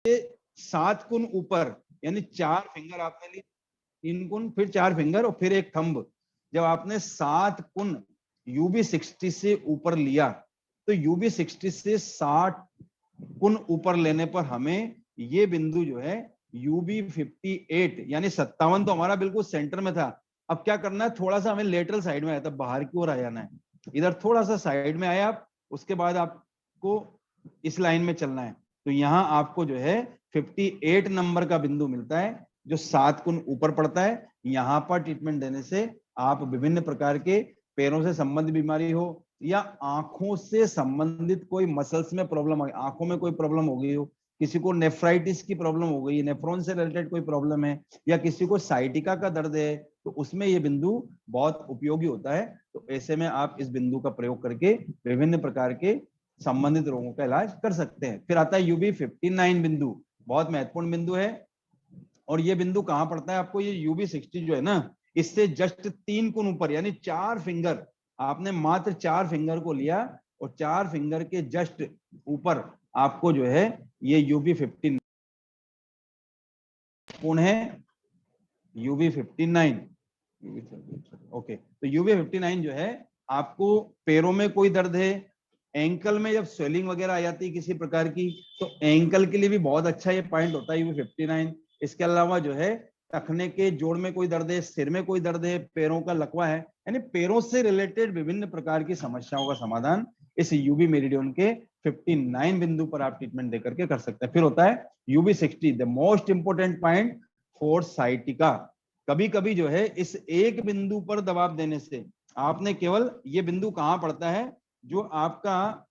7 गुण ऊपर, यानी 4 फिंगर आपने ली, 3 गुण, फिर 4 फिंगर और फिर एक थंब। जब आपने 7 गुण UV60 से ऊपर लिया तो UV60 से 60 गुण ऊपर लेने पर हमें ये बिंदु जो है UV58 यानी 57 तो हमारा बिल्कुल सेंटर में था। अब क्या करना है, थोड़ा सा हमें लेटरल साइड में आया था, बाहर की ओर आ जाना है। इधर थोड़ा सा साइड में आया आप, उसके बाद आपको इस लाइन में चलना है। तो यहाँ आपको जो है 58 नंबर का बिंदु मिलता है जो 7 गुण ऊपर पड़ता है। यहाँ पर ट्रीटमेंट देने से आप विभिन्न प्रकार के पैरों से संबंधित बीमारी हो या आंखों से संबंधित कोई मसल्स में प्रॉब्लम, आंखों में कोई प्रॉब्लम हो गई हो, किसी को नेफ्राइटिस की प्रॉब्लम हो गई है, नेफ्रॉन से रिलेटेड कोई प्रॉब्लम है, या किसी को साइटिका का दर्द है, तो उसमें ये बिंदु बहुत उपयोगी होता है। तो ऐसे में आप इस बिंदु का प्रयोग करके विभिन्न प्रकार के संबंधित रोगों का इलाज कर सकते हैं। फिर आता है UV59 बिंदु, बहुत महत्वपूर्ण बिंदु है। और ये बिंदु कहां पड़ता है आपको, ये UV60 जो है ना, इससे जस्ट 3 गुण ऊपर, यानी 4 फिंगर, आपने मात्र 4 फिंगर को लिया और 4 फिंगर के जस्ट ऊपर आपको जो है ये UV59 कौन है, UV59, ओके। तो UV59 जो है, आपको पैरों में कोई दर्द है, एंकल में जब स्वेलिंग वगैरह आ जाती है किसी प्रकार की, तो एंकल के लिए भी बहुत अच्छा ये पॉइंट होता है UV59। इसके अलावा जो है टखने के जोड़ में कोई दर्द है, सिर में कोई दर्द है, पैरों का लकवा है, यानी पैरों से रिलेटेड विभिन्न प्रकार की समस्याओं का समाधान इस UV मेरिडियन के 59 बिंदु पर आप ट्रीटमेंट देकर के कर सकते हैं। फिर होता है UV60, the most important point for sciatica. कभी कभी जो है इस एक बिंदु पर दबाव देने से आपने केवल, ये बिंदु कहां पड़ता है, जो आपका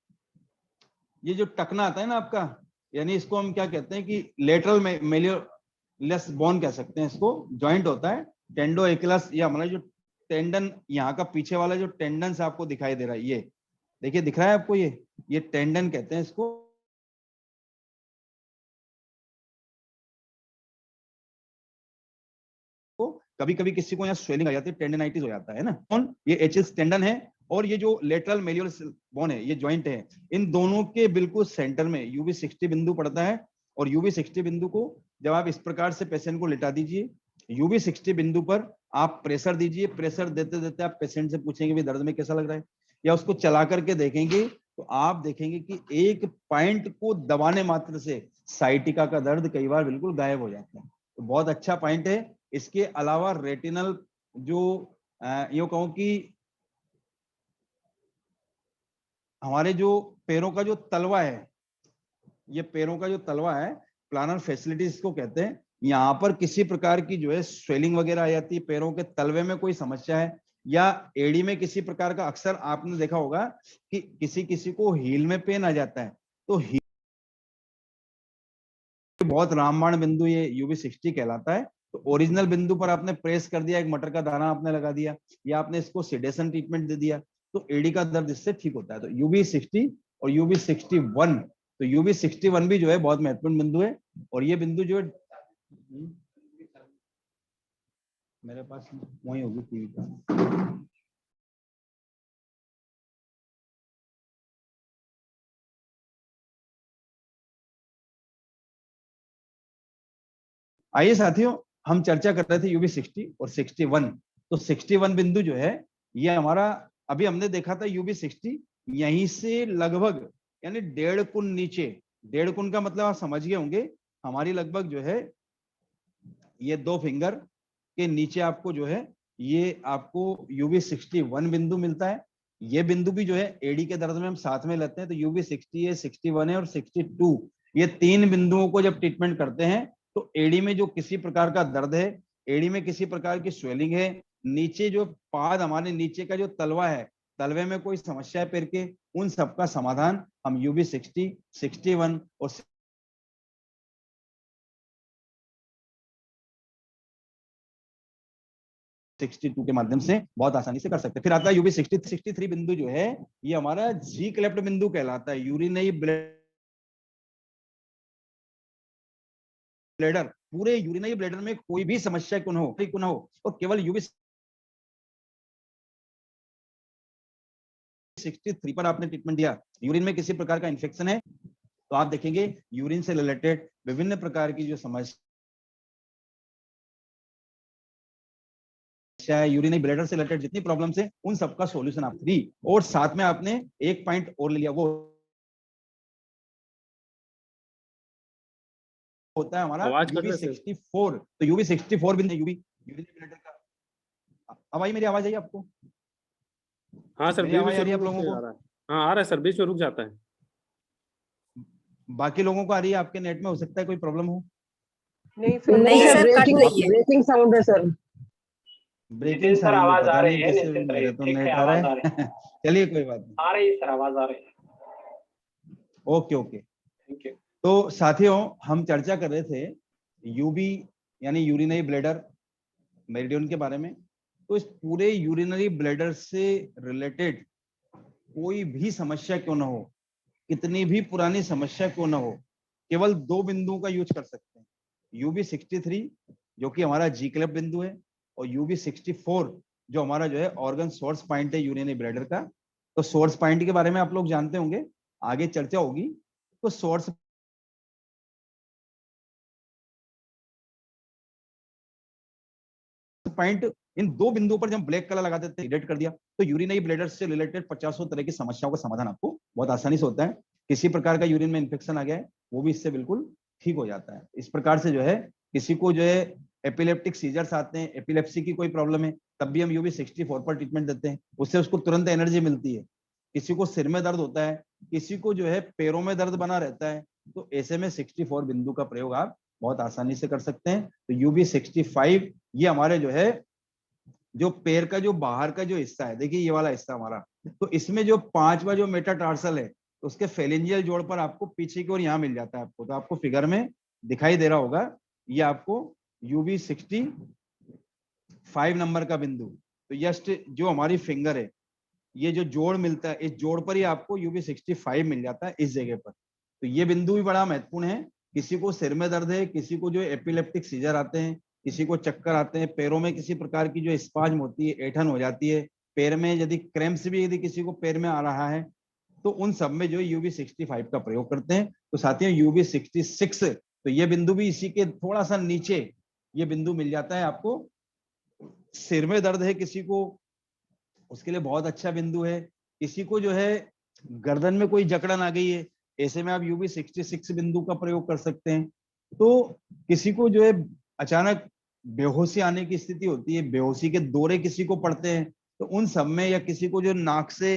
ये जो टकना आता है ना आपका, यानी इसको हम क्या कहते हैं कि लेटरल मेलियोलस बोन कह सकते हैं, इसको जॉइंट होता है टेंडो एक्लस, या हमारा जो टेंडन यहाँ का पीछे वाला जो टेंडन से आपको दिखाई दे रहा है, ये देखिए दिख रहा है आपको, ये टेंडन कहते हैं इसको। कभी कभी किसी को यहाँ स्वेलिंग आ जाती है, टेंडनाइटिस हो जाता है ना, ये एचएस टेंडन है और ये जो लेटरल मेलियोलस बोन है, ये जॉइंट है, इन दोनों के बिल्कुल सेंटर में UV60 बिंदु पड़ता है। और UV60 बिंदु को जब आप इस प्रकार से पेशेंट को लिटा दीजिए, UV60 बिंदु पर आप प्रेशर दीजिए, प्रेशर देते देते आप पेशेंट से पूछेंगे भी दर्द में कैसा लग रहा है, या उसको चला करके देखेंगे, तो आप देखेंगे कि एक पॉइंट को दबाने मात्र से साइटिका का दर्द कई बार बिल्कुल गायब हो जाता है। तो बहुत अच्छा पॉइंट है। इसके अलावा रेटिनल जो यूं कहूं कि हमारे जो पैरों का जो तलवा है, ये पैरों का जो तलवा है, प्लानर फैसिलिटीज को कहते हैं, यहाँ पर किसी प्रकार की जो है स्वेलिंग वगैरह आ जाती है, पैरों के तलवे में कोई समस्या है, या एड़ी में किसी प्रकार का, अक्सर आपने देखा होगा कि किसी किसी को हील में पेन आ जाता है, तो हील बहुत रामबाण बिंदु ये UV60 कहलाता है। तो ओरिजिनल बिंदु पर आपने प्रेस कर दिया, एक मटर का दाना आपने लगा दिया, या आपने इसको सेडेशन ट्रीटमेंट दे दिया, तो एडी का दर्द इससे ठीक होता है। तो UV60 और UV61, तो UV61 भी जो है बहुत महत्वपूर्ण बिंदु है। और ये बिंदु जो है मेरे पास वही होगी टीवी का। आइए साथियों, हम चर्चा कर रहे थे UV60 और 61। तो 61 बिंदु जो है, ये हमारा अभी हमने देखा था UV60, यहीं से लगभग यानी 1.5 गुण नीचे, 1.5 गुण का मतलब आप समझ गए होंगे, हमारी लगभग जो है ये 2 फिंगर के नीचे आपको जो है ये आपको UV61 बिंदु मिलता है। ये बिंदु भी जो है एडी के दर्द में हम साथ में लेते हैं, तो UV60 है, 61 है और 62, ये 3 बिंदुओं को जब ट्रीटमेंट करते हैं तो एडी में जो किसी प्रकार का दर्द है, एडी में किसी प्रकार की स्वेलिंग है, नीचे जो पाद हमारे नीचे का जो तलवा है, तलवे में कोई समस्या है पैर के, उन सबका समाधान हम UV60, 61 और 62 के माध्यम से बहुत आसानी से कर सकते हैं। फिर आता है UV63 बिंदु जो है, ये हमारा जी क्लेफ्ट बिंदु कहलाता है, यूरिनरी ब्लेडर, पूरे यूरिनरी ब्लेडर में कोई भी समस्या क्यों ना हो, और केवल UV63 पर आपने ट्रीटमेंट दिया, यूरिन में किसी प्रकार का इंफेक्शन है, तो आप देखेंगे यूरिन से रिलेटेड विभिन्न प्रकार की जो समस्या है, यूरिनरी ब्लैडर से रिलेटेड जितनी प्रॉब्लम्स है, उन सबका सॉल्यूशन आप फ्री, और साथ में आपने एक पॉइंट और लिया, वो होता है हमारा आवाज कट रहा है सर। UV64। तो UV64 भी यूवी यूरिनरी ब्लैडर का। अब आई मेरी आवाज आई आपको? हाँ सर, मेरी बीच बीच आवाज से आ रही है रुक आप रुक लोगों के को? आ रहा है। हाँ आ रहा है सर, बीच में रुक जाता है। बाकी लोगों को आ रही है? आपके नेट में हो सकता है कोई प्रॉब्लम हो। नहीं सर, नहीं सर, कट रही है। ब्रेकिंग साउंड है सर। ब्रेकिंग सर साउंड है, आवाज आ पता रही नहीं है, कैसे निश्चित मेरे रहिए, तो ठीक नेट है, आ रहा आवाज आ रही है। चलिए कोई बात नहीं, आ रही है सर, आवाज आ रही है। Okay okay. Thank you. तो साथियों, हम चर्चा कर रहे थे यूबी यानी यूरिनरी ब्लैडर मेरिडियन के बारे में। तो इस पूरे यूरिनरी ब्लैडर से रिलेटेड कोई भी समस्या क्यों ना हो, कितनी भी पुरानी समस्या क्यों ना हो, केवल दो बिंदुओं का यूज कर सकते हैं। UB63 जो कि हमारा जी क्लब बिंदु है, और UB64 जो हमारा जो है ऑर्गन सोर्स पॉइंट है यूरिनरी ब्लैडर का। तो सोर्स पॉइंट के बारे में आप लोग जानते होंगे, आगे चर्चा होगी। तो सोर्स पॉइंट, इन दो बिंदुओं पर जब ब्लैक कलर लगा देते हैं, कर दिया, तो यूरिनरी ब्लैडर से रिलेटेड 50 तरह की समस्याओं का समाधान आपको बहुत आसानी से होता है। किसी प्रकार का यूरिन में इंफेक्शन आ गया है, वो भी इससे बिल्कुल ठीक हो जाता है। इस प्रकार से जो है, किसी को जो है एपिलेप्टिक सीजर्स आते हैं, एपिलेप्सी की कोई प्रॉब्लम है, तब भी हम UB64 पर ट्रीटमेंट देते हैं, उससे उसको तुरंत एनर्जी मिलती है। किसी को सिर में दर्द होता है, किसी को जो है पैरों में दर्द बना रहता है, तो ऐसे में 64 बिंदु का प्रयोग आप बहुत आसानी से कर सकते हैं। तो UB65 ये हमारे जो है, जो पैर का जो बाहर का जो हिस्सा है, देखिए ये वाला हिस्सा हमारा, तो इसमें जो पांचवा जो मेटाटार्सल है, तो उसके फेलेंजियल जोड़ पर आपको पीछे की ओर यहाँ मिल जाता है आपको। तो आपको फिगर में दिखाई दे रहा होगा, ये आपको UB65 नंबर का बिंदु। तो जस्ट जो हमारी फिंगर है, ये जो जोड़ मिलता है, इस जोड़ पर ही आपको UB65 मिल जाता है, इस जगह पर। तो ये बिंदु भी बड़ा महत्वपूर्ण है। किसी को सिर में दर्द है, किसी को जो एपिलेप्टिक सीजर आते हैं, किसी को चक्कर आते हैं, पैरों में किसी प्रकार की जो स्पाज्म होती है, ऐंठन हो जाती है, पैर में यदि क्रैम्प्स भी यदि किसी को पैर में आ रहा है, तो उन सब में जो UB65 का प्रयोग करते हैं। तो साथियों UB66, तो ये बिंदु भी इसी के थोड़ा सा नीचे ये बिंदु मिल जाता है आपको। सिर में दर्द है किसी को, उसके लिए बहुत अच्छा बिंदु है। किसी को जो है गर्दन में कोई जकड़न आ गई है, ऐसे में आप UB66 बिंदु का प्रयोग कर सकते हैं। तो किसी को जो है अचानक बेहोशी आने की स्थिति होती है, बेहोशी के दौरे किसी को पड़ते हैं, तो उन सब में, या किसी को जो नाक से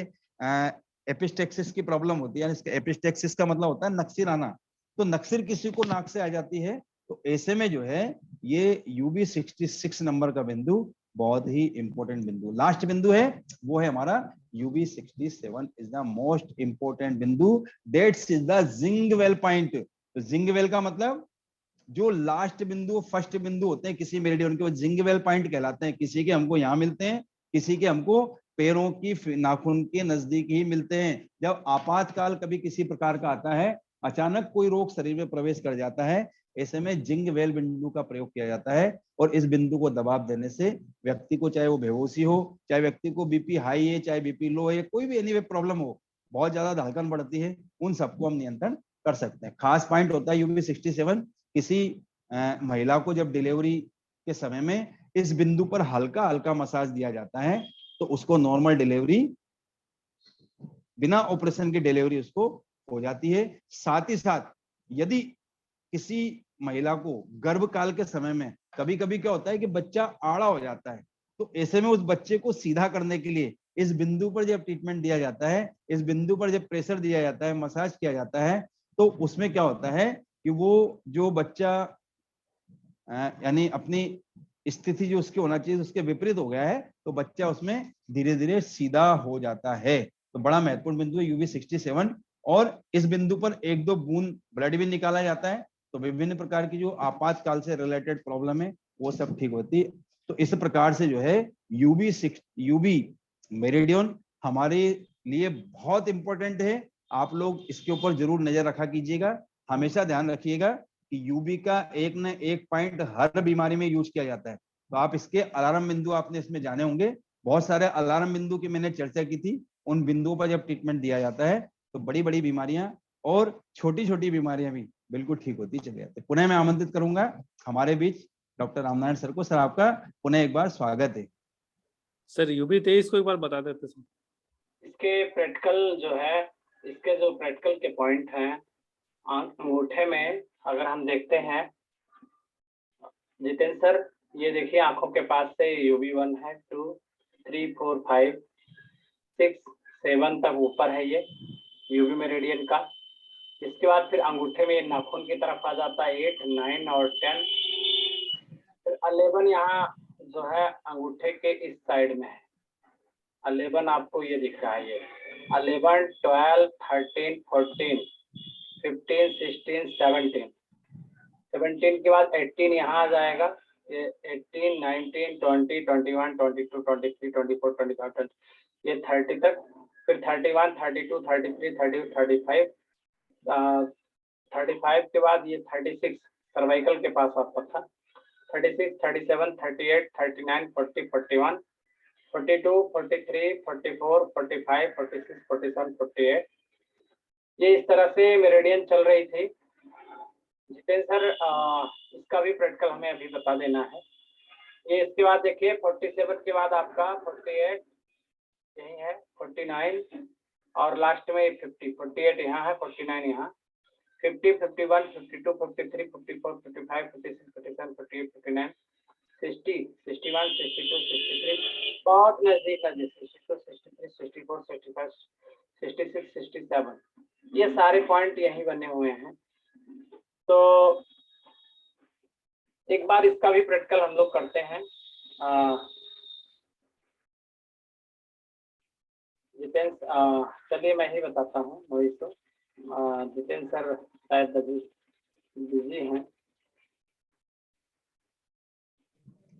एपिस्टेक्सिस की प्रॉब्लम होती है, यानी एपिस्टेक्सिस का मतलब होता है नक्सीर आना, तो नक्सीर किसी को नाक से आ जाती है, तो ऐसे में जो है ये UB66 नंबर का बिंदु बहुत ही इंपॉर्टेंट बिंदु। लास्ट बिंदु है वो है हमारा UB67 is the most important बिंदु, दैट्स इज द जिंगवेल पॉइंट। तो जिंगवेल का मतलब जो लास्ट बिंदु, फर्स्ट बिंदु होते हैं किसी मेरिडियन के, वो जिंगवेल पॉइंट कहलाते हैं। किसी के हमको यहाँ मिलते हैं, किसी के हमको पैरों की नाखून के नजदीक ही मिलते हैं। जब आपातकाल कभी किसी प्रकार का आता है, अचानक कोई रोग शरीर में प्रवेश कर जाता है, ऐसे में जिंगवेल बिंदु का प्रयोग किया जाता है, और इस बिंदु को दबाव देने से व्यक्ति को, चाहे वो बेहोशी हो, चाहे व्यक्ति को BP हाई है, चाहे BP लो है, कोई भी एनीवे प्रॉब्लम हो, बहुत ज्यादा धड़कन बढ़ती है, उन सबको हम नियंत्रण कर सकते हैं। खास पॉइंट होता है UB67, किसी महिला को जब डिलीवरी के समय में इस बिंदु पर हल्का हल्का मसाज दिया जाता है, तो उसको नॉर्मल डिलीवरी, बिना ऑपरेशन की डिलीवरी उसको हो जाती है। साथ ही साथ यदि किसी महिला को गर्भकाल के समय में कभी कभी क्या होता है कि बच्चा आड़ा हो जाता है, तो ऐसे में उस बच्चे को सीधा करने के लिए इस बिंदु पर जब ट्रीटमेंट दिया जाता है, इस बिंदु पर जब प्रेशर दिया जाता है, मसाज किया जाता है, तो उसमें क्या होता है कि वो जो बच्चा यानी अपनी स्थिति जो उसकी होना चाहिए उसके विपरीत हो गया है, तो बच्चा उसमें धीरे धीरे सीधा हो जाता है। तो बड़ा महत्वपूर्ण बिंदु है UB67, और इस बिंदु पर एक दो बूंद ब्लड भी निकाला जाता है, तो विभिन्न प्रकार की जो आपातकाल से रिलेटेड प्रॉब्लम है वो सब ठीक होती है। तो इस प्रकार से जो है UB मेरिडियन हमारे लिए बहुत इंपॉर्टेंट है। आप लोग इसके ऊपर जरूर नजर रखा कीजिएगा। हमेशा ध्यान रखिएगा कि UB का एक न एक पॉइंट हर बीमारी में यूज किया जाता है। तो आप इसके अलार्म बिंदु आपने इसमें जाने होंगे, बहुत सारे अलार्म बिंदु की मैंने चर्चा की थी। उन बिंदुओं पर जब ट्रीटमेंट दिया जाता है तो बड़ी बड़ी बीमारियां और छोटी छोटी बीमारियां भी बिल्कुल ठीक होती चली जाती है। पुनः मैं आमंत्रित करूंगा हमारे बीच डॉक्टर रामनारायण सर को। सर आपका पुनः एक बार स्वागत है। सर UB23 को एक बार बता देते सर। इसके प्रैक्टिकल जो है, इसके जो प्रैक्टिकल के पॉइंट हैं अंगूठे में, अगर हम देखते हैं जितेंद्र सर, ये देखिए आंखों के पास से UB1 है, 2, 3, 4, 5, 6, 7 तक ऊपर है ये UV मेरिडियन का। इसके बाद फिर अंगूठे में ये नाखून की तरफ आ जाता है 8, 9 और 10। फिर 11 यहाँ जो है अंगूठे के इस साइड में है। 11 आपको ये दिख रहा है, ये 11, 12, 13, 14, 15, 16, 17। 17 के बाद 18 यहाँ आ जाएगा, ये 18, 19, 20, 21, 22, 23, 24, 25, 20, ये 30 तक। फिर 31, 32, 33, 30, 35, 35 के बाद ये 36 सर्वाइकल के पास आता था। 36, 37, 38, 39, 40, 41, 42, 43, 44, 45, 46, 47, 48। ये इस तरह से मेरिडियन चल रही थी। जितेंद्र सर, इसका भी प्रैक्टिकल हमें अभी बता देना है। ये इसके बाद देखिए 47 के बाद आपका 48 यही है, 49 और लास्ट में 50। 48 यहाँ है, 49 यहाँ, 50, 51, 52, 53, 54, 55, 56, 57, 58, 59, 60, 61, 62, 63, बहुत नजदीक है, 62, 63, 64, 65, 66, 67। ये सारे पॉइंट यही बने हुए हैं। तो एक बार इसका भी प्रैक्टिकल हम लोग करते हैं। जितेंद्र, चलिए मैं ही बताता हूँ मोहित को। जितेंद्र सर शायद बिजी हैं।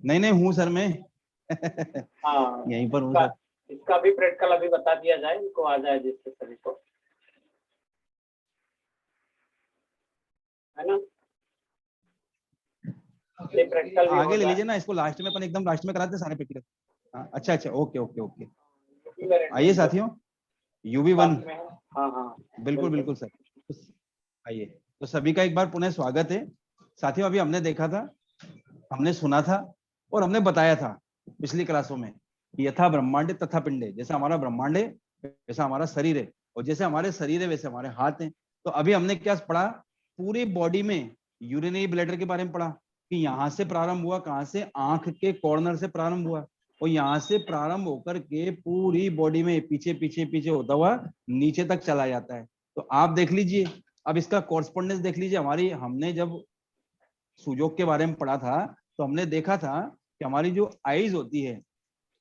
नहीं हूँ सर मैं हाँ, यहीं पर हूँ सर। इसका भी प्रैक्टिकल अभी बता दिया जाए, इनको आ जाए जिससे सभी को, है ना। ये प्रैक्टिकल भी आगे ले हो लीजिए ना इसको, लास्ट में अपन एकदम लास्ट में कराते हैं सारे प्रैक्टिकल। हाँ अच्छा, ओके। जाए। आइए साथियों, UB1। हाँ हाँ बिल्कुल सर, आइए। तो सभी का एक बार पुनः स्वागत है। साथियों, अभी हमने देखा था, हमने सुना था और हमने बताया था पिछली क्लासों में, यथा ब्रह्मांडे तथा पिंडे। जैसा हमारा ब्रह्मांड है वैसा हमारा शरीर है, और जैसे हमारे शरीर है वैसे हमारे हाथ हैं। तो अभी हमने क्या पढ़ा, पूरी बॉडी में यूरिनरी ब्लैडर के बारे में पढ़ा कि यहाँ से प्रारंभ हुआ, कहाँ से, आंख के कॉर्नर से प्रारंभ हुआ, और यहाँ से प्रारंभ होकर के पूरी बॉडी में पीछे होता हुआ नीचे तक चला जाता है। तो आप देख लीजिए, अब इसका कॉरस्पॉन्डेंस देख लीजिए। हमने जब सुजोग के बारे में पढ़ा था तो हमने देखा था कि हमारी जो आईज होती है,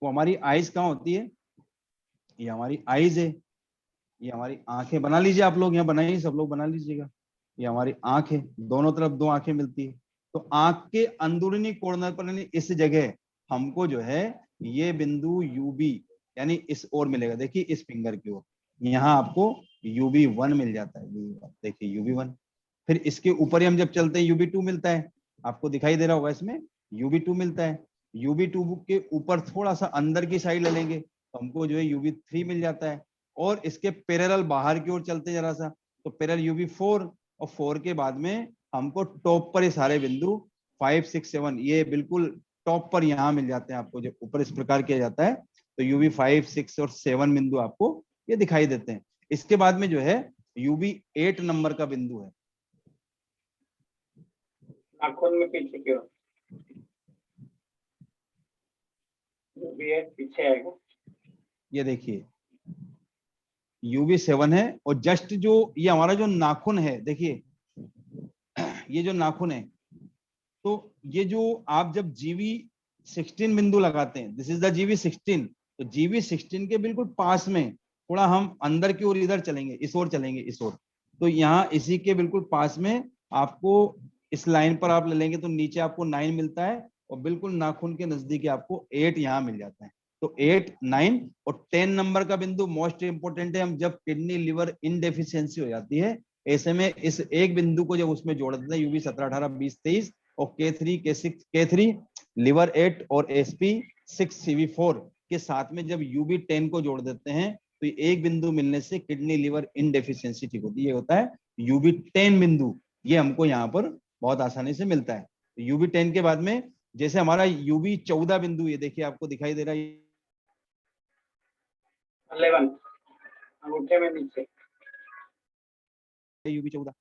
वो हमारी आईज कहाँ होती है, ये हमारी आईज है, ये हमारी आंखें। बना लीजिए आप लोग, यहाँ बनाइए, सब लोग बना लीजिएगा। ये हमारी आंख है, दोनों तरफ 2 आंखें मिलती है। तो आंख के अंदरूनी कॉर्नर पर यानी इस जगह हमको जो है ये बिंदु UB यानी इस ओर मिलेगा। देखिए इस फिंगर की ओर, यहाँ आपको UB1 मिल जाता है। देखिए UB1। फिर इसके ऊपर ही हम जब चलते हैं UB2 मिलता है, आपको दिखाई दे रहा होगा इसमें UB2 मिलता है। UB2 के ऊपर थोड़ा सा अंदर की साइड ले लेंगे तो हमको जो है UB3 मिल जाता है। और इसके पैरेलल बाहर की ओर चलते जरा सा तो पैरेलल UB4, और 4 के बाद में हमको टॉप पर ये सारे बिंदु 5, 6, 7 ये बिल्कुल टॉप पर यहाँ मिल जाते हैं आपको। जब ऊपर इस प्रकार किया जाता है तो UB5, 6 और 7 बिंदु आपको ये दिखाई देते हैं। इसके बाद में जो है UB8 नंबर का बिंदु है, नाखून में पीछे की ओर UB8 पीछे आएगा। ये देखिए UB7 है। और जस्ट जो ये हमारा जो नाखून है, देखिए ये जो नाखून है, तो ये जो आप जब GB16 बिंदु लगाते हैं, दिस इज द GB16, तो GB16 के बिल्कुल पास में थोड़ा हम अंदर की ओर इधर चलेंगे, इस ओर चलेंगे, इस ओर। तो यहाँ इसी के बिल्कुल पास में आपको इस लाइन पर आप ले लेंगे तो नीचे आपको 9 मिलता है, और बिल्कुल नाखून के नजदीक आपको 8 यहाँ मिल जाता है। तो 8, 9 और 10 नंबर का बिंदु मोस्ट इंपोर्टेंट है। हम जब किडनी लिवर इनडेफिशिएंसी हो जाती है, ऐसे में इस एक बिंदु को जब उसमें जोड़ देते हैं UB17, 18, 20, 23 और K3, K3 लिवर 8 और SP6 CV4 के साथ में जब UB10 को जोड़ देते हैं तो एक बिंदु मिलने से किडनी लिवर इनडेफिशिएंसी ठीक होती है। ये होता है यूबी 10 बिंदु, ये हमको यहाँ पर बहुत आसानी से मिलता है। तो यूबी 10 के बाद में जैसे हमारा यूबी 14 बिंदु, ये देखिए आपको दिखाई दे रहा है 11 अंगूठे में नीचे यूबी 14,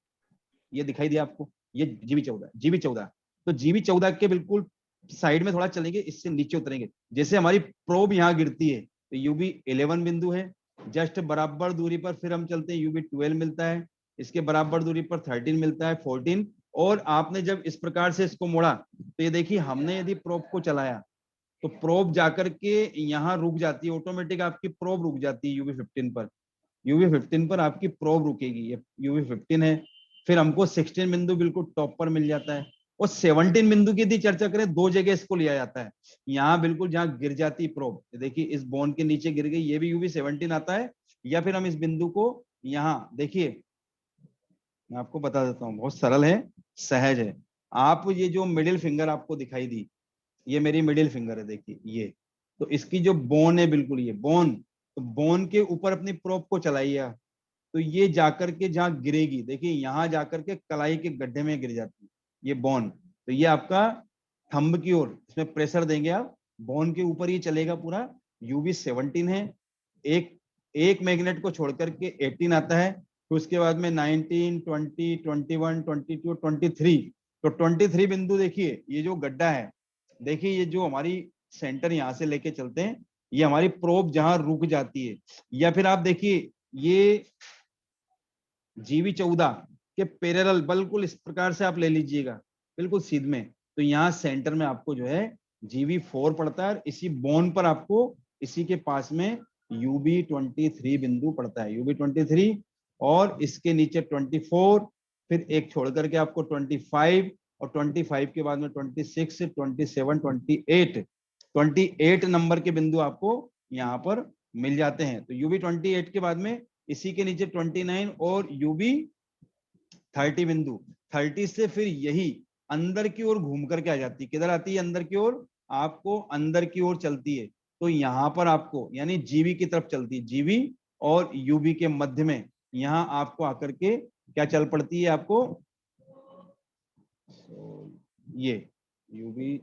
ये दिखाई दिया आपको, ये जीबी 14। तो जीबी 14 के बिल्कुल साइड में थोड़ा चलेंगे, इससे नीचे उतरेंगे। जैसे हमारी प्रोब यहाँ गिरती है तो यूबी 11 बिंदु है, जस्ट बराबर दूरी पर फिर हम चलते हैं यूबी 12 मिलता है, इसके बराबर दूरी पर 13 मिलता है, 14। और आपने जब इस प्रकार से इसको मोड़ा तो ये देखिए हमने यदि प्रोब को चलाया तो प्रोब जाकर के यहाँ रुक जाती है, ऑटोमेटिक आपकी प्रोब रुक जाती है यूबी 15 पर। यूबी 15 पर आपकी प्रोब रुकेगी, ये यूबी 15 है। फिर हमको 16 बिंदु बिल्कुल टॉप पर मिल जाता है। और 17 बिंदु की यदि चर्चा करें, दो जगह इसको लिया जाता है। यहाँ बिल्कुल जहाँ गिर जाती प्रोब, देखिए इस बोन के नीचे गिर गई, ये भी यूबी 17 आता है। या फिर हम इस बिंदु को यहाँ देखिए, मैं आपको बता देता हूँ, बहुत सरल है, सहज है। आप ये जो मिडिल फिंगर आपको दिखाई दी, ये मेरी मिडिल फिंगर है, देखिए ये, तो इसकी जो बोन है बिल्कुल ये बोन, तो बोन के ऊपर अपनी प्रोब को चलाइए तो ये जाकर के जहाँ गिरेगी, देखिए यहाँ जाकर के कलाई के गड्ढे में गिर जाती है ये बोन। तो ये आपका थंब की ओर इसमें प्रेशर देंगे आप, बोन के ऊपर ये चलेगा पूरा। यूबी 17 है, एक मैग्नेट को छोड़ करके 18 आता है, तो उसके बाद में 19, 20, 21, 22, 23। तो 23 बिंदु देखिए, ये जो गड्ढा है, देखिए ये जो हमारी सेंटर यहाँ से लेके चलते हैं, ये हमारी प्रोब जहां रुक जाती है। या फिर आप देखिए ये जीवी 14 के पैरेलल बिल्कुल इस प्रकार से आप ले लीजिएगा, बिल्कुल सीध में, तो यहाँ सेंटर में आपको जो है जीवी 4 पड़ता है। इसी बोन पर आपको इसी के पास में यूबी 23 बिंदु पड़ता है, यूबी 23, और इसके नीचे 24, फिर एक छोड़ करके आपको 25, और 25 के बाद में 26, 27, 28 नंबर के बिंदु आपको यहाँ पर मिल जाते हैं। तो यूबी 28 के बाद में इसी के नीचे 29 और यूबी 30 बिंदु। 30 से फिर यही अंदर की ओर घूम करके आ जाती है। किधर आती है? अंदर की ओर, आपको अंदर की ओर चलती है। तो यहाँ पर आपको यानी जीवी की तरफ चलती है, जीवी और यूबी के मध्य में यहाँ आपको आकर के क्या चल पड़ती है आपको, ये यूबी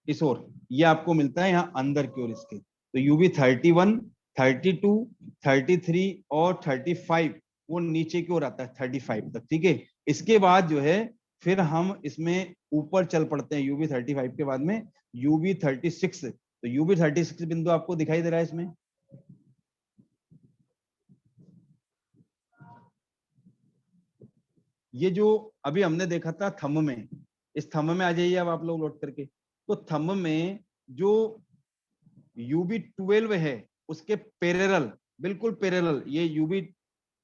इस ओर, ये आपको मिलता है यहाँ अंदर की ओर इसके। तो यूबी 31, 32, 33 और 35 वो नीचे की ओर आता है 35 तक, ठीक है। इसके बाद जो है फिर हम इसमें ऊपर चल पड़ते हैं यूबी 35 के बाद में यूबी 36। तो यूबी 36 बिंदु आपको दिखाई दे रहा है इसमें, ये जो अभी हमने देखा था थंब में, इस थंब में आ जाइए अब आप लोग लौट करके। तो थंब में जो यूबी 12 है उसके पैरेलल, बिल्कुल पैरेलल, ये यूबी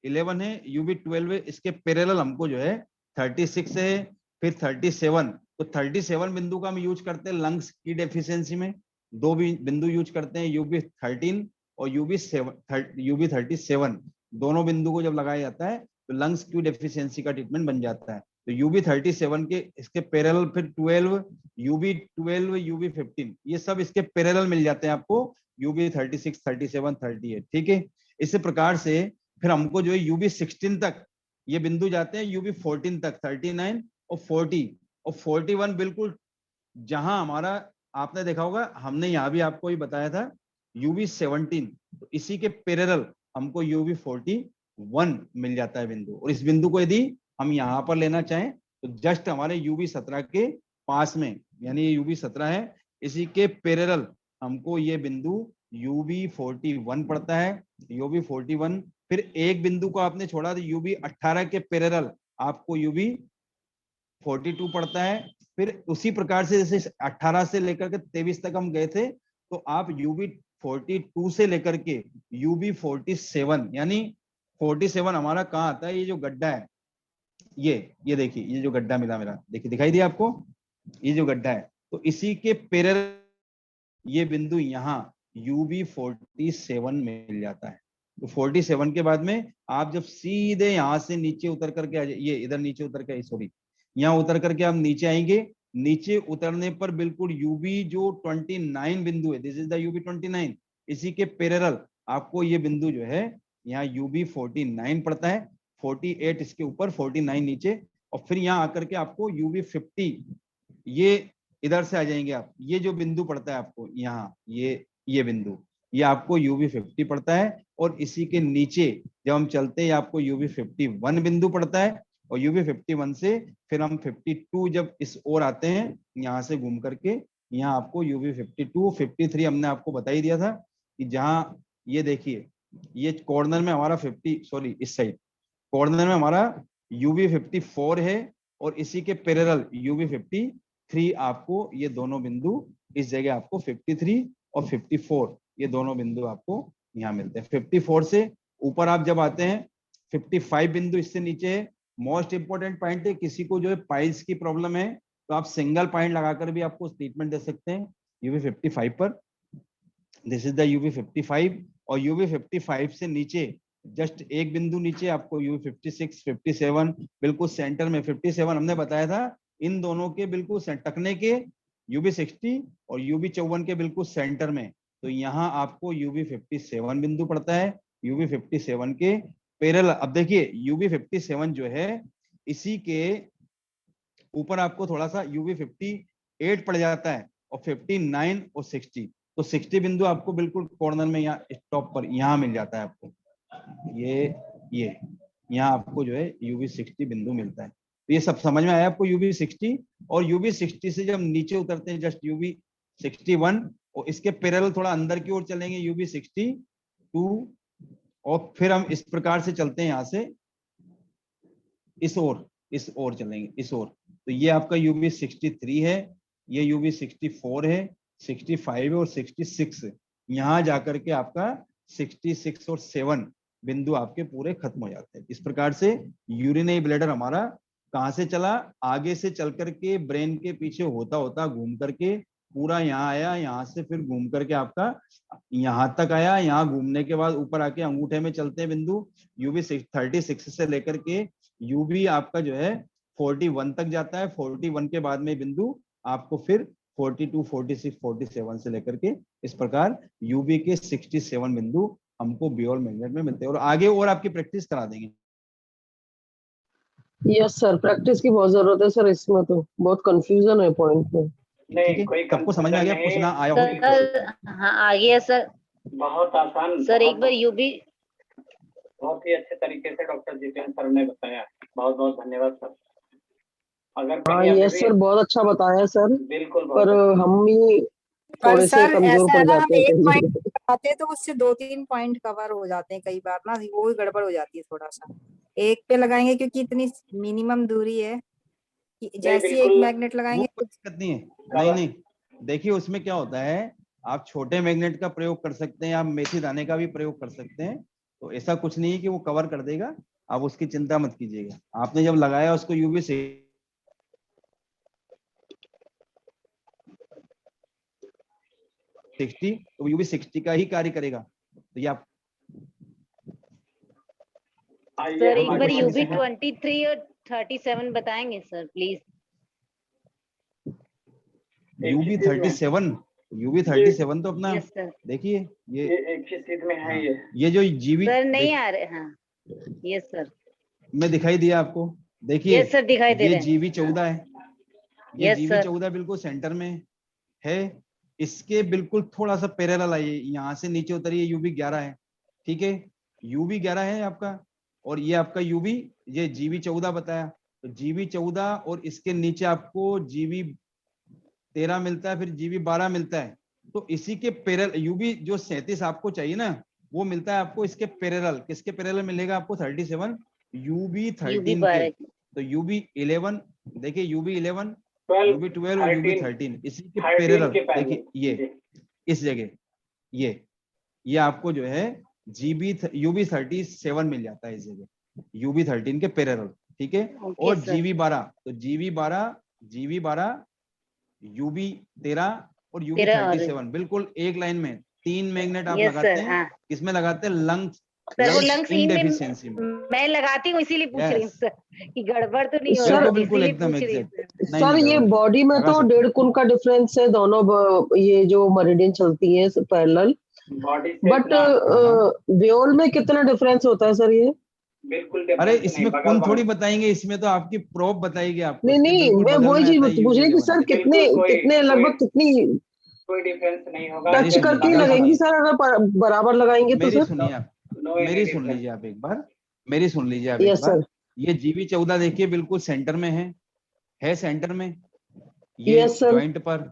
11 है, यूबी 12 है, इसके पैरेलल हमको जो है 36 है, फिर 37। तो 37 बिंदु का हम यूज करते हैं लंग्स की डेफिशिएंसी में। दो भी बिंदु यूज करते हैं, यूबी 13 और यूबी 37। दोनों बिंदु को जब लगाया जाता है तो लंग्स की डेफिशिएंसी का ट्रीटमेंट बन जाता है। तो यूबी 37 के इसके पैरेलल फिर 12, यूबी 12, यूबी 15, ये सब इसके पैरेलल मिल जाते हैं आपको, यूबी 36, 37, 38, ठीक है। इसी प्रकार से फिर हमको जो है यूबी 16 तक ये बिंदु जाते हैं, यूबी 14 तक 39 और 40 और 41 बिल्कुल जहां हमारा, आपने देखा होगा हमने यहाँ भी आपको ही बताया था यूबी 17, तो इसी के पैरेलल हमको यूबी 41 मिल जाता है बिंदु। और इस बिंदु को यदि हम यहाँ पर लेना चाहें तो जस्ट हमारे यूबी 17 के पास में, यानी यूबी 17 है, इसी के पैरेलल हमको ये बिंदु यूबी 41 पड़ता है, यूबी 41। फिर एक बिंदु को आपने छोड़ा तो यूबी 18 के पैरेलल आपको यूबी 42 पड़ता है। फिर उसी प्रकार से जैसे 18 से लेकर के 23 तक हम गए थे, तो आप यूबी 42 से लेकर के यूबी 47, यानी 47 हमारा कहाँ आता है, ये जो गड्ढा है, ये देखिए, ये जो गड्ढा मिला मेरा, देखिए दिखाई दिया आपको, ये जो गड्ढा है, तो इसी के पैरेलल ये बिंदु यहाँ यूबी 47 मिल जाता है। तो 47 के बाद में आप जब सीधे यहाँ से नीचे उतर करके आ जाए, ये इधर नीचे उतर के, सॉरी यहाँ उतर करके आप नीचे आएंगे, नीचे उतरने पर बिल्कुल यूबी जो 29 बिंदु है, दिस इज द यूबी 29, इसी के पैरेलल आपको ये बिंदु जो है यहाँ UB 49 पड़ता है, 48 इसके ऊपर, 49 नीचे, और फिर यहाँ आकर के आपको UB 50, ये इधर से आ जाएंगे आप, ये जो बिंदु पड़ता है आपको यहाँ, ये बिंदु, ये आपको UB 50 पड़ता है, और इसी के नीचे जब हम चलते हैं आपको UB 51 बिंदु पड़ता है, और UB 51 से फिर हम 52 जब इस ओर आते हैं यहाँ से घूम करके, यहाँ आपको UB 52, 53 हमने आपको बता ही दिया था कि जहाँ ये देखिए ये कॉर्नर में हमारा 50, सॉरी इस साइड कॉर्नर में हमारा UB 54 है, और इसी के पैरेलल UB 53 आपको, ये दोनों बिंदु इस जगह आपको 53 और 54 ये दोनों बिंदु आपको यहाँ मिलते हैं। 54 से ऊपर आप जब आते हैं 55 बिंदु इससे नीचे है। मोस्ट इंपोर्टेंट पॉइंट है, किसी को जो है पाइल्स की प्रॉब्लम है तो आप सिंगल पॉइंट लगाकर भी आपको ट्रीटमेंट दे सकते हैं UB 55 पर। दिस इज द UB 55, और UB 55 से नीचे जस्ट एक बिंदु नीचे आपको UB 56, 57 बिल्कुल सेंटर में, 57 हमने बताया था इन दोनों के बिल्कुल टकने के UB 60 और UB 54 के बिल्कुल सेंटर में, तो यहाँ आपको UB 57 बिंदु पड़ता है। UB 57 के पैरेलल, अब देखिए UB 57 जो है इसी के ऊपर आपको थोड़ा सा UB 58 पड़ जाता है, और 59 और 60, तो 60 बिंदु आपको बिल्कुल कॉर्नर में यहाँ टॉप पर यहाँ मिल जाता है आपको, ये यहाँ आपको जो है UB 60 बिंदु मिलता है। तो ये सब समझ में आया आपको UB 60, और UB 60 से जब नीचे उतरते हैं जस्ट UB 61, और इसके पैरेलल थोड़ा अंदर की ओर चलेंगे UB 62, और फिर हम इस प्रकार से चलते हैं यहाँ से इस ओर चलेंगे इस ओर, तो ये आपका UB 63 है, ये UB 64 है, 65 और 66, यहाँ जाकर के आपका 66 और 7 बिंदु आपके पूरे खत्म हो जाते हैं। इस प्रकार से यूरिनरी ब्लैडर हमारा कहाँ से चला, आगे से चल करके ब्रेन के पीछे होता होता घूम करके पूरा यहाँ आया, यहाँ से फिर घूम करके आपका यहाँ तक आया, यहाँ घूमने के बाद ऊपर आके अंगूठे में चलते हैं बिंदु UB 36 से लेकर के UB आपका जो है 41 तक जाता है। 41 के बाद में बिंदु आपको फिर 42, 46, 47 से लेकर के इस प्रकार UB के 67 बिंदु हमको बियोल मैग्नेट में मिलते हैं, और आगे और आपकी प्रैक्टिस करा देंगे। यस सर, प्रैक्टिस की बहुत जरूरत है सर, इसमें तो बहुत कंफ्यूजन है पॉइंट में। नहीं, कोई सबको समझ में आ गया, confusion पूछना आया नहीं। हो? सर हाँ आ गया सर। बहुत आसान सर एक बार UB बहुत ही अच्छे तरीके से डॉक्टर जितेंद्र सर ने बताया, बहुत बहुत धन्यवाद सर। अगर हाँ कहीं अभी यस भी- सर, बहुत अच्छा बताया सर, बिल्कुल पर बहुत हम ही पर थोड़े से सर कमजोर ऐसा पड़ है ना, हम जाते हैं एक कहीं। पॉइंट बताते हैं तो उससे 2-3 पॉइंट कवर हो जाते हैं कई बार ना, वो ही गड़बड़ हो जाती है थोड़ा सा। एक पे लगाएंगे क्योंकि इतनी मिनिमम दूरी है कि जैसे एक बिल्कुल। मैग्नेट लगाएंगे वो कोई दिक्कत नहीं है, नहीं देखिए उसमें क्या होता है, आप छोटे मैग्नेट का प्रयोग कर सकते हैं, आप मेथी दाने का भी प्रयोग कर सकते हैं, तो ऐसा कुछ नहीं है कि वो कवर कर देगा, आप उसकी चिंता मत कीजिएगा। आपने जब लगाया उसको UB 60 तो UB 60 का ही कार्य करेगा। तो ये आप आइए सर एक हमारे बार पास- UB 23 और 37 बताएंगे सर प्लीज। UB 37 तो अपना यस सर। देखिए ये एक ही सीट में है ये जो GB सर नहीं आ रहे, हाँ यस सर। में दिखाई दिया आपको, देखिए यस सर दिखाई दे ये रहे हैं। GB 14 है, ये Yes, GB sir. 14 बिल्कुल सेंटर में है, इसके बिल्कुल थोड़ा सा पैरेलल आइए, यहाँ से नीचे उतरिए UB 11 है, ठीक है UB 11 है आपका, और ये आपका UB ये GB 14 बताया, तो GB 14 और इसके नीचे आपको GB 13 मिलता है, फिर GB 12 मिलता है, तो इसी के पैरेलल UB जो 37 आपको चाहिए ना वो मिलता है आपको इसके पैरेलल। किसके पैरेलल मिलेगा आपको? 37 UB 13 के, तो UB 11 देखिए UB 11 UB 12 और UB 13 इसी के पैरेलल देखिए ये इस जगह ये आपको जो है UB 37 मिल जाता है इस जगह UB 13 के पैरेलल, ठीक है। और GB 12 तो GB 12 UB 13 और UB 37 बिल्कुल एक लाइन में 3 मैग्नेट आप लगाते हैं। हाँ। किसमें लगाते हैं? लंग्स सर वो लंग्स डेफिशिएंसी में मैं लगाती हूँ, इसीलिए पूछ रही हूँ सर कि गड़बड़ तो नहीं हो सर, रही, बिल्कुल इसीलिए एकदम पूछ रही हूँ एग्जैक्ट। सर। सर ये बॉडी में तो 1.5 गुण का डिफरेंस है दोनों ये जो मेरिडियन चलती है पैरेलल, बॉडी से बट इतना व्योल में कितना डिफरेंस होता है सर ये? बिल्कुल अरे difference नहीं, इसमें बगल कुन बगल थोड़ी बताएंगे, इसमें तो आपकी प्रोब बताएगी आपको, नहीं इसके नहीं, बिल्कुल मैं बगल वही में चीज आता है पूछ रही थी UV11 सर, देखिए। कितने बिल्कुल कोई कितने लगभग कितनी कोई डिफरेंस नहीं होगा। टच मेरी करके ही सुनिए, लगेगी सर, अगर बराबर लगाएंगे तो मेरी सर? सुनिए आप, नो एनी मेरी सुन डिफरेंस। लीजिए आप एक बार, मेरी सुन लीजिए आप एक यस बार। सर। ये GV14 देखिए बिल्कुल सेंटर में है सेंटर में, ये यस सर। जॉइंट पर।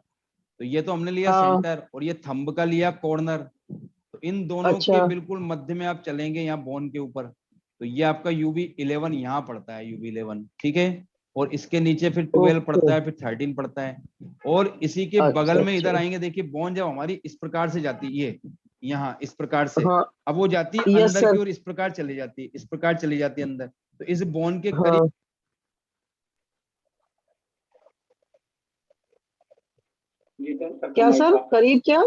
तो ये तो हमने लिया हाँ। सेंटर, और ये थंब का लिया कॉर्नर। तो इन दोनों के अच्छा। बिल्कुल मध्य में आप चलेंगे यहाँ बोन के ऊपर, तो ये आपका UV11 यहाँ पड़ता है, UV11, ठीक है। और इसके नीचे फिर 12 ओके। पड़ता है, फिर 13 पड़ता है। और इसी के अच्छा बगल में इधर अच्छा। आएंगे, देखिए बोन जब हमारी इस प्रकार से जाती है, ये यहाँ इस प्रकार से, हाँ। अब वो जाती है यस अंदर सर। की ओर, इस प्रकार चली जाती है, इस प्रकार चली जाती है अंदर। तो इस बोन के करीब हाँ। जितेंद्र सर को क्या माइक सर, ऑफ। करीब क्या?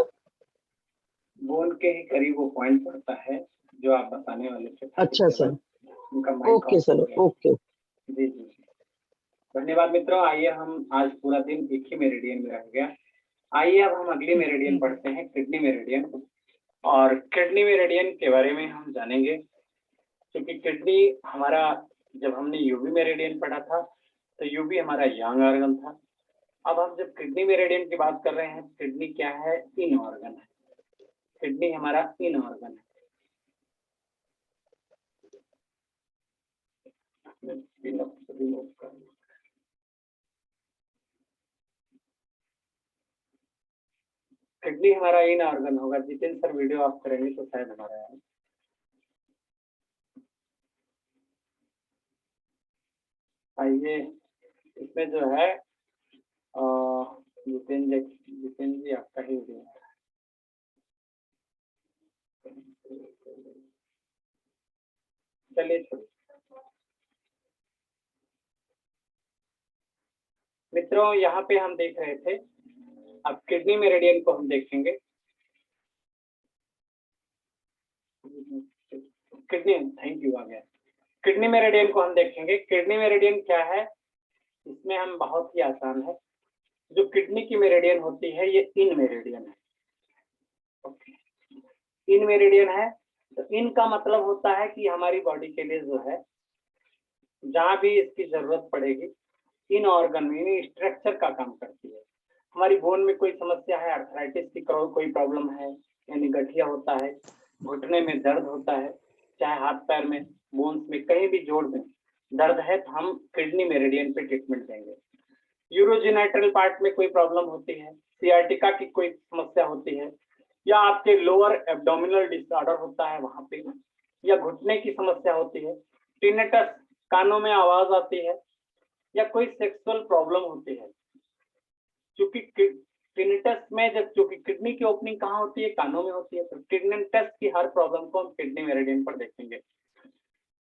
बोन के ही करीब वो पॉइंट पड़ता है जो आप बताने वाले थे। अच्छा सर। उनका माइक ओके ऑफ हो सर, गया। ओके। जी जी, धन्यवाद मित्रों। आइए हम आज पूरा दिन एक ही मेरिडियन में रह गया। आइए अब हम अगली मेरिडियन पढ़ते हैं, किडनी मेरिडियन। और किडनी मेरिडियन के बारे में हम जानेंगे, क्योंकि किडनी हमारा, जब हमने यूवी मेरिडियन पढ़ा था तो यूवी हमारा यंग ऑर्गन था। अब हम जब किडनी मेरिडियन की बात कर रहे हैं, किडनी क्या है? इन ऑर्गन है। किडनी हमारा इन ऑर्गन है। किडनी हमारा इन ऑर्गन होगा। जितेंद्र सर वीडियो ऑफ करेंगे तो शायद हमारा है। आइए, इसमें जो है जितेंद्र जी आपका ही वीडियो है। चलिए मित्रों, यहाँ पे हम देख रहे थे, अब किडनी मेरिडियन को हम देखेंगे। किडनी, थैंक यू, आ गया। किडनी मेरिडियन को हम देखेंगे। किडनी मेरिडियन क्या है, इसमें हम बहुत ही आसान है। जो किडनी की मेरिडियन होती है ये इन मेरिडियन है। ओके, इन मेरिडियन है। तो इन का मतलब होता है कि हमारी बॉडी के लिए जो है, जहां भी इसकी जरूरत पड़ेगी, इन ऑर्गन में स्ट्रक्चर का काम करती है। हमारी बोन में कोई समस्या है, आर्थराइटिस की कोई प्रॉब्लम है, यानी गठिया होता है, घुटने में दर्द होता है, चाहे हाथ पैर में, बोन्स में, कहीं भी जोड़ में दर्द है, तो हम किडनी मेरिडियन पे ट्रीटमेंट देंगे। यूरोजेनाइट्रल पार्ट में कोई प्रॉब्लम होती है, सियाटिका की कोई समस्या होती है, या आपके लोअर एब्डोमिनल डिसऑर्डर होता है वहां पे, या घुटने की समस्या होती है, टिनेटस, कानों में आवाज आती है, या कोई सेक्सुअल प्रॉब्लम होती है। क्योंकि टिनेटस में जब, क्योंकि किडनी की ओपनिंग कहाँ होती है? कानों में होती है। तो टिनेटस की हर प्रॉब्लम को हम किडनी मेरिडियन पर देखेंगे।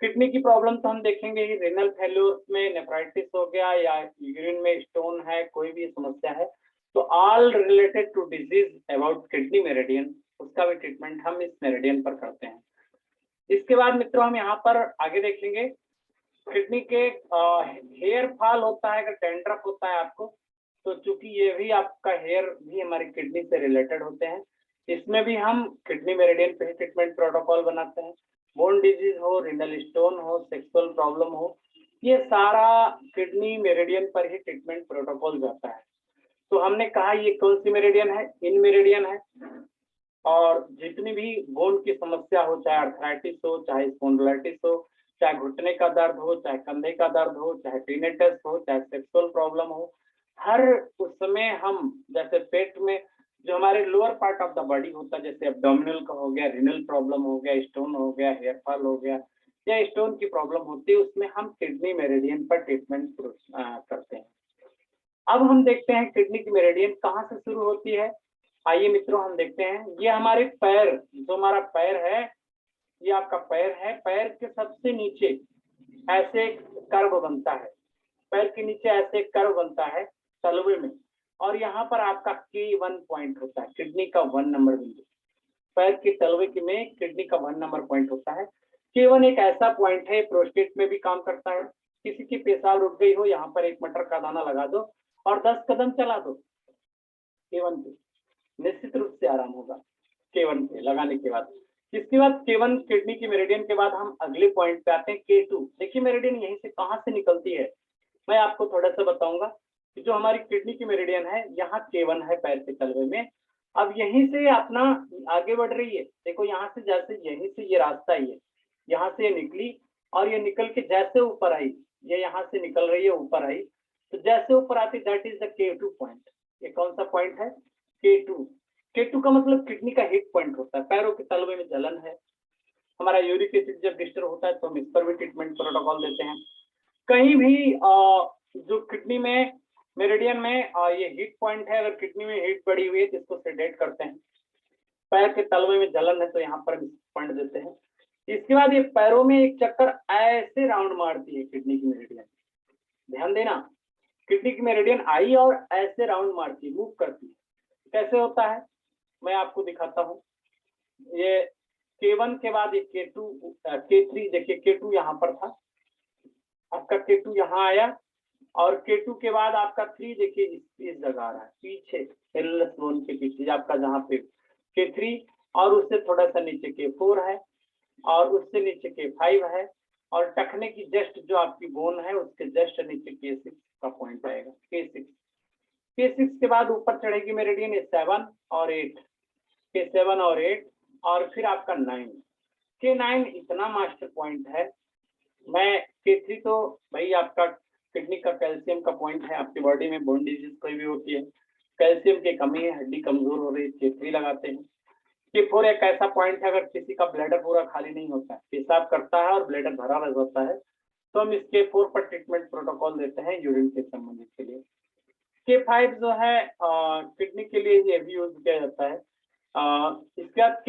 किडनी की प्रॉब्लम तो हम देखेंगे ही, रेनल फेल्योर में नेफ्राइटिस हो गया, या यूरिन में स्टोन है, कोई भी समस्या है, तो all related to disease about kidney meridian, उसका भी ट्रीटमेंट हम इस मेरिडियन पर करते हैं। इसके बाद मित्रों हम यहाँ पर आगे देखेंगे, किडनी के हेयर फॉल होता है, अगर डैंड्रफ होता है आपको, तो चूंकि ये भी आपका हेयर भी हमारी किडनी से रिलेटेड होते हैं, इसमें भी हम किडनी मेरिडियन पे ही ट्रीटमेंट प्रोटोकॉल बनाते हैं। बोन डिजीज हो, रिनल स्टोन हो, सेक्सुअल प्रॉब्लम हो, ये सारा किडनी मेरिडियन पर ही ट्रीटमेंट प्रोटोकॉल जाता है। तो हमने कहा ये कौन सी मेरिडियन है? इन मेरिडियन है। और जितनी भी बोन की समस्या हो, चाहे आर्थराइटिस हो, चाहे स्पॉन्डिलाइटिस हो, चाहे घुटने का दर्द हो, चाहे कंधे का दर्द हो, चाहे टिनेटस हो, चाहे सेक्सुअल प्रॉब्लम हो, हर उसमें हम, जैसे पेट में जो हमारे lower part of the body होता है, जैसे एब्डोमिनल का हो गया, रिनल प्रॉब्लम हो गया, स्टोन हो गया, हेयर फॉल हो गया, या स्टोन की प्रॉब्लम होती है, उसमें हम किडनी मेरिडियन पर ट्रीटमेंट करते हैं। अब हम देखते हैं किडनी की मेरिडियन कहाँ से शुरू होती है। आइए मित्रों हम देखते हैं, ये हमारे पैर, जो हमारा पैर है, ये आपका पैर है, पैर के सबसे नीचे ऐसे एक कर्व बनता है, पैर के नीचे ऐसे एक कर्व बनता है तलवे में, और यहाँ पर आपका K1 पॉइंट होता है, किडनी का 1 नंबर बिंदु। पैर के तलवे के में किडनी का 1 नंबर पॉइंट होता है। K1 एक ऐसा पॉइंट है, प्रोस्टेट में भी काम करता है। किसी की पेशाब रुक गई हो, यहाँ पर एक मटर का दाना लगा दो और 10 कदम चला दो K1 पे, निश्चित रूप से आराम होगा। K1 पे लगाने के बाद। इसके बाद K1 किडनी की मेरिडियन के बाद हम अगले पॉइंट पे आते हैं K2। देखिए मेरिडियन यहीं से कहाँ से निकलती है, मैं आपको थोड़ा सा बताऊंगा कि जो हमारी किडनी की मेरिडियन है यहाँ K1 है पैर के तलवे में। अब यहीं से अपना आगे बढ़ रही है, देखो यहाँ से जैसे यहीं से ये रास्ता ही है, यहाँ से ये निकली और ये निकल के जैसे ऊपर आई, ये यहाँ से निकल रही है ऊपर आई, तो जैसे ऊपर आती that is the K2 point. ये कौन सा पॉइंट है? K2। K2 का मतलब किडनी का हिट पॉइंट होता है, पैरों के तलवे में जलन है, हमारा यूरिक एसिड जब डिस्टर्ब होता है तो हम इस पर भी ट्रीटमेंट प्रोटोकॉल देते हैं। कहीं भी जो किडनी में मेरिडियन में ये हीट पॉइंट है, अगर किडनी में हीट बढ़ी हुई है तो इसको सेडेट करते हैं। पैर के तलवे में जलन है तो यहाँ पर पॉइंट देते हैं। इसके बाद ये पैरों में एक चक्कर ऐसे राउंड मारती है किडनी की मेरिडियन, ध्यान देना, किडनी की मेरिडियन आई और ऐसे राउंड मारती है, मूव करती है। कैसे होता है मैं आपको दिखाता हूँ। ये K1 के बाद ये K2 K3, देखिए K2 यहाँ पर था, आपका K2 यहाँ आया और K2 के बाद आपका 3 देखिए इस जगह आ रहा है पीछे, एलएस बोन के पीछे आपका जहाँ पे K3 और उससे थोड़ा सा नीचे K4 है और उससे नीचे K5 है और टखने की जस्ट जो आपकी बोन है उसके जस्ट नीचे K6 का पॉइंट आएगा, K6 के बाद ऊपर चढ़ेगी मेरिडियन 7 और 8, K7 और 8 और फिर आपका 9, K9 इतना मास्टर पॉइंट है। मैं K3 तो भाई आपका किडनी का कैल्शियम का पॉइंट है, आपकी बॉडी में बोन डिजीज कोई भी होती है, कैल्शियम की कमी है, हड्डी कमजोर हो रही है, K3 लगाते हैं। K4 एक ऐसा पॉइंट है अगर किसी का ब्लैडर पूरा खाली नहीं होता है, पेशाब करता है और ब्लैडर भरा रह जाता है तो हम इस K4 पर ट्रीटमेंट प्रोटोकॉल देते हैं यूरिन के संबंधित के लिए। K5 जो है किडनी के लिए ये भी यूज किया जाता है। इसके बाद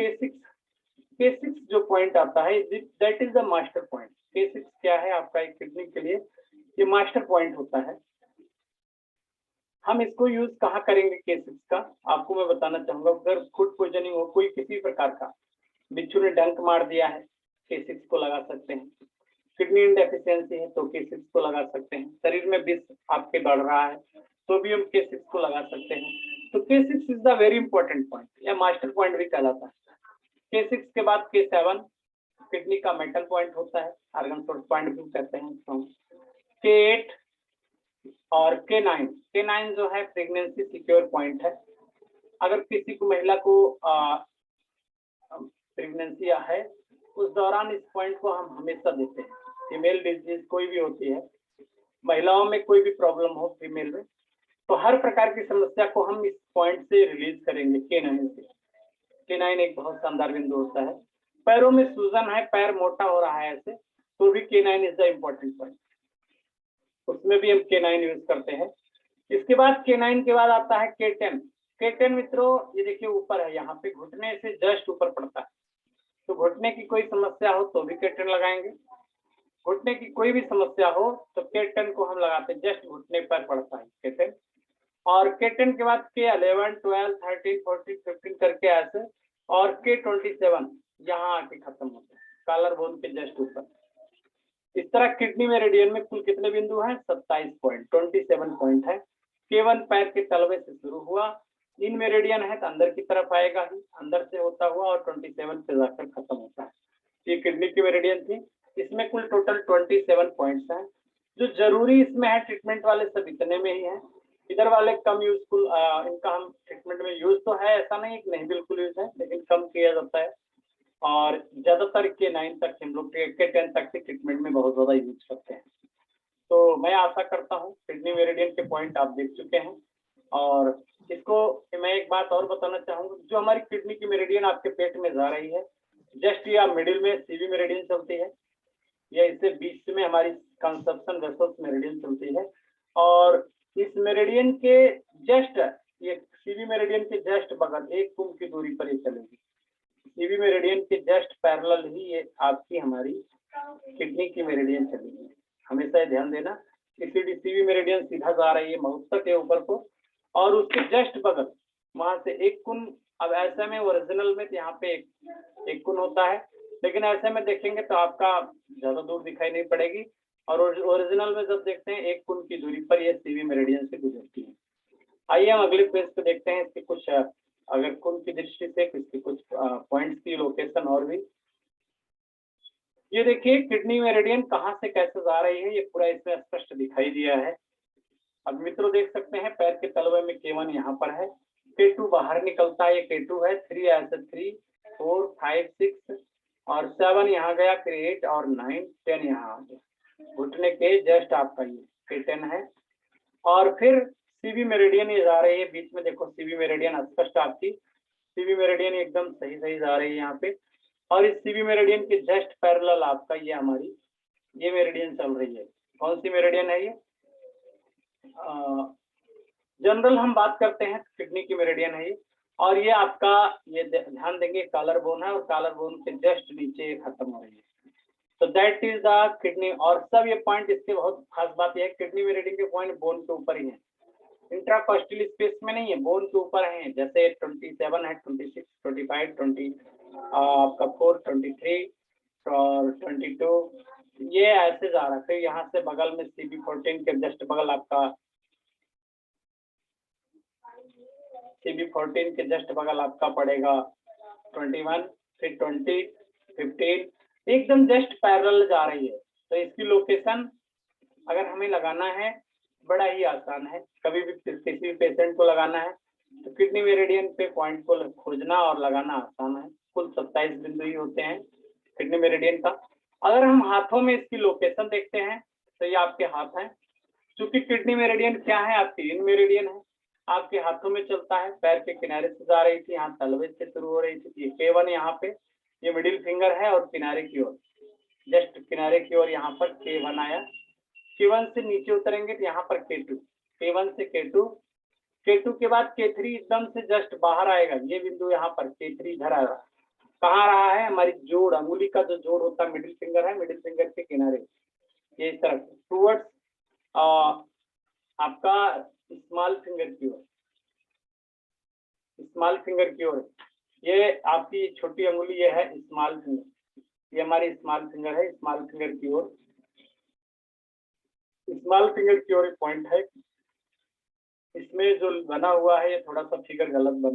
K6 जो पॉइंट आता है that is the master point. K6 क्या है आपका एक किडनी के लिए ये मास्टर पॉइंट होता है। हम इसको यूज कहाँ करेंगे K6 का, आपको मैं बताना चाहूंगा। अगर फूड पॉइजनिंग हो कोई किसी प्रकार का, बिच्छू ने डंक मार दिया है K6 को लगा सकते हैं, किडनी डेफिशिएंसी है तो K6 को लगा सकते हैं, शरीर में विष आपके बढ़ रहा है तो भी हम K6 को लगा सकते हैं। तो K6 is the very important point या मास्टर पॉइंट भी कहलाता है। K6 के बाद K7 किडनी का मेटल पॉइंट होता है, आर्गन सोर्स पॉइंट भी कहते हैं। K8 और K9 जो है प्रेगनेंसी सिक्योर पॉइंट है। अगर किसी को महिला को प्रेगनेंसी है उस दौरान इस पॉइंट को हम हमेशा देते हैं। फीमेल डिजीज कोई भी होती है, महिलाओं में कोई भी प्रॉब्लम हो फीमेल में, तो हर प्रकार की समस्या को हम इस पॉइंट से रिलीज करेंगे K9 से। K9 एक बहुत शानदार बिंदु होता है। पैरों में सूजन है, पैर मोटा हो रहा है ऐसे, तो भी K9 is the important point, उसमें भी हम K9 यूज करते हैं। इसके बाद K9 के बाद आता है K10 मित्रों, ये देखिए ऊपर है, यहाँ पे घुटने से जस्ट ऊपर पड़ता है, तो घुटने की कोई समस्या हो तो भी K10 लगाएंगे, घुटने की कोई भी समस्या हो तो K10 को हम लगाते हैं, जस्ट घुटने पर पड़ता है K10। और K10 के बाद K11, 12, 13, 14, 15 करके ऐसे, और K27 यहाँ आके खत्म होता है कॉलर बोन के जस्ट ऊपर। इस तरह किडनी मेरिडियन में कुल कितने बिंदु हैं? 27 पॉइंट, 27 पॉइंट है। K1 पैर के तलवे से शुरू हुआ, इन मेरिडियन है तो अंदर की तरफ आएगा ही, अंदर से होता हुआ और 27 पे जाकर खत्म होता है। ये किडनी की मेरिडियन थी, इसमें कुल टोटल 27 पॉइंट्स हैं। जो जरूरी इसमें है ट्रीटमेंट वाले सब इतने में ही है, इधर वाले कम यूजफुल, इनका हम ट्रीटमेंट में यूज तो है, ऐसा नहीं कि नहीं बिल्कुल यूज है, लेकिन कम किया जाता है। और ज्यादातर K9 तक हम लोग K10 तक के ट्रीटमेंट में बहुत ज्यादा यूज करते हैं। तो मैं आशा करता हूँ किडनी मेरिडियन के पॉइंट आप देख चुके हैं। और इसको मैं एक बात और बताना चाहूंगा, जो हमारी किडनी की मेरिडियन आपके पेट में जा रही है, जस्ट या मिडिल में CV मेरिडियन चलती है, या इससे बीच में हमारी कंसेप्शन वेसल्स मेरिडियन चलती है, और इस मेरिडियन के जस्ट, ये CV मेरिडियन के जस्ट बगल 1 कुंभ की दूरी पर ये चलेगी। CV मेरिडियन के जस्ट पैरेलल ही ये आपकी हमारी किडनी की मेरिडियन चलेगी। हमेशा ये ध्यान देना कि CV मेरिडियन सीधा जा रही है मस्तक के ऊपर को, और उसके जस्ट बगल वहां से 1 कुंभ। अब ऐसे में ओरिजिनल में यहाँ पे एक कुंभ होता है, लेकिन ऐसे में देखेंगे तो आपका ज्यादा दूर दिखाई नहीं पड़ेगी, और ओरिजिनल में जब देखते हैं 1 कुंभ की दूरी पर ये CV मेरिडियन से गुजरती है। आइए हम अगले पेज पे देखते हैं इसके कुछ अगर कुल की दृष्टि से कुछ पॉइंट्स की लोकेशन और भी। ये देखिए किडनी मेरिडियन कहाँ से कैसे जा रही है, ये पूरा इसमें स्पष्ट दिखाई दिया है। अब मित्रों देख सकते हैं पैर के तलवे में K1 यहाँ पर है, K2 बाहर निकलता है, ये K2 है, 3 ऐसे 3 4 5 6 और 7 यहाँ गया, फिर 8 और 9 10 यहाँ आ गया। घुटने के जस्ट आपका ये K10 है। और फिर सीबी मेरिडियन ये जा रही है बीच में, देखो सीबी मेरिडियन स्पष्ट आपकी सीबी मेरिडियन एकदम सही सही जा रही है यहाँ पे। और इस सीबी मेरिडियन के जस्ट पैरेलल आपका ये हमारी ये मेरिडियन चल रही है। कौन सी मेरिडियन है ये? जनरल हम बात करते हैं किडनी की मेरिडियन है ये। और ये आपका ये ध्यान देंगे कॉलर बोन है और कॉलर बोन के जस्ट नीचे खत्म हो रही है। तो दैट इज द किडनी। और सब ये पॉइंट इसके बहुत खास बात यह है किडनी मेरिडियन के पॉइंट बोन के ऊपर ही है, इंट्राकॉस्टल स्पेस में नहीं है, बोन के ऊपर है। जैसे 27 है, 26 25 20 आपका 4 23 और 22 ये ऐसे जा रहा है। फिर यहाँ से बगल में CB14 के जस्ट बगल आपका CB14 के जस्ट बगल आपका पड़ेगा 21 फिर 20 15 एकदम जस्ट पैरेलल जा रही है। तो इसकी लोकेशन अगर हमें लगाना है बड़ा ही आसान है। कभी भी किसी भी पेशेंट को लगाना है तो किडनी मेरिडियन पे पॉइंट को खोजना और लगाना आसान है। कुल 27 बिंदु ही होते हैं किडनी मेरिडियन का। अगर हम हाथों में इसकी लोकेशन देखते हैं तो ये आपके हाथ हैं। चूंकि किडनी मेरिडियन क्या है, आपकी इन मेरिडियन है, आपके हाथों में चलता है, पैर के किनारे से जा रही थी, यहाँ तलवे से शुरू हो रही थी। ये K1 यहाँ पे ये मिडिल फिंगर है और किनारे की ओर जस्ट किनारे की ओर यहाँ पर K1 आया। K1 से नीचे उतरेंगे तो यहाँ पर K2, K1 से K2, K2 के बाद K3 एकदम से जस्ट बाहर आएगा। ये बिंदु यहाँ पर K3 इधर आ रहा है। कहाँ रहा है? हमारी जोड़ अंगुली का जो जोड़ होता है मिडिल फिंगर है, मिडिल फिंगर के किनारे ये इस तरफ टूवर्ड्स आपका स्मॉल फिंगर की ओर, स्मॉल फिंगर की ओर। ये आपकी छोटी अंगुली ये है स्मॉल फिंगर, ये हमारी स्मॉल फिंगर है, स्मॉल फिंगर की ओर, स्मॉल फिंगर की ओर एक पॉइंट है। इसमें जो बना हुआ है ये थोड़ा सा फिगर गलत बना